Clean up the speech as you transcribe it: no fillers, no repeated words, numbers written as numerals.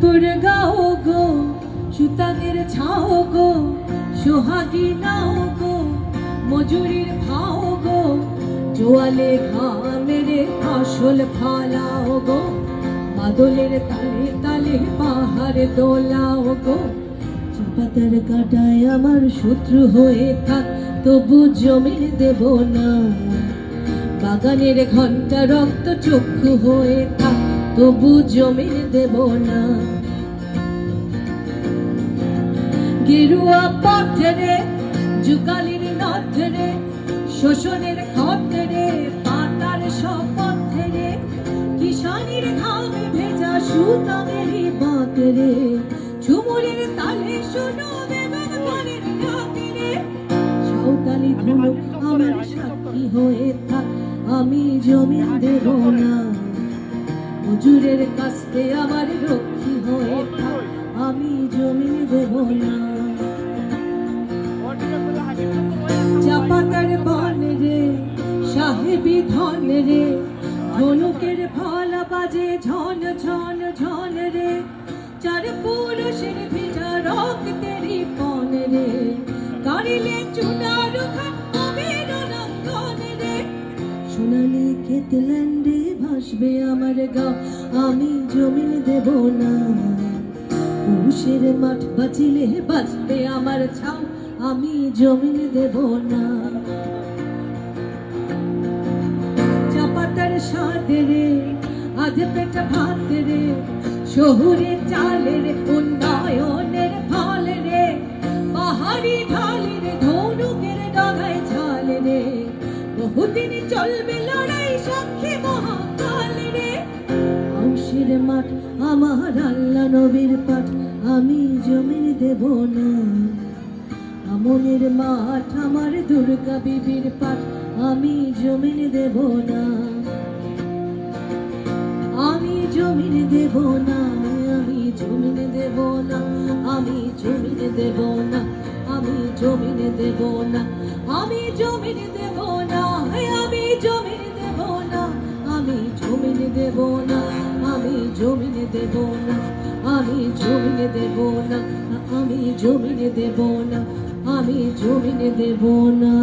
পুরগাও গো সুতাগের ছাও গো সোহাগী নাও গো মজুরির খাও গো জোয়ালে ঘামেরে ফসল ফলাও গো মাদলের তালে তালে পাহাড় দোলাও গো চাপাতার কাটায় আমার শত্রু হয়ে থাক তবু জমির দেব না বাগানের ঘন্টা রক্ত চক্ষু হয়ে থাক তবু জমির দেব না গেরুয়া পথরে যুগালির নথরে শোষণের খতরে পাতার শপথরে কিষানির ঘামে ভেজা সুতামেরই বাঁধরে ঝুমুরের তালে শোনো বেগম গানের ডাকেরে সাঁওতালি ধুলো আমার সাক্ষী হয়ে থাক আমি জমিন দেব না মজুরের কাস্তে আমার রক্ষী হয়ে থাক আমি জমিন দেব না চাপাতার বন রে সাহেবী ধন রে ধনুকের ফল বাজে ঝন ঝন ঝন রে চার পুরুষের ভিজা রক্তেরই পন রে কারিলে চুনার খামের রঙ্গন রে সোনালি ক্ষেতল্যান্ডে ভাসবে আমার গাঁও আমি জমিন দেব না পুরুষের মাঠ বাঁচিলে বাঁচবে আমার ছাও আমি জমিন দেব না চাপাতার সাদরে আধে পেট ভাত রে শহুরে চালের উন্নয়নের ফল রে পাহাড়ি ঢালের ধনুকের ডগায় ঝাল রে বহুদিন চলবে লড়াই সাক্ষী মহাকাল রে আউশের মাঠ আমার আল্লাহ নবীর পাঠ আমি জমিন দেব না আমনের মাঠ আমার দুর্গা বিবির পাঠ আমি জমিন দেব না আমি জমিন দেব না আমি জমিন দেব না আমি জমিন দেব না আমি জমিন দেব না আমি জমিন দেব না আমি জমিন দেব না আমি জমিন দেব না আমি জমিন দেব না আমি জমিন দেব না আমি জমিন দেব না আমি জমিন দেব না।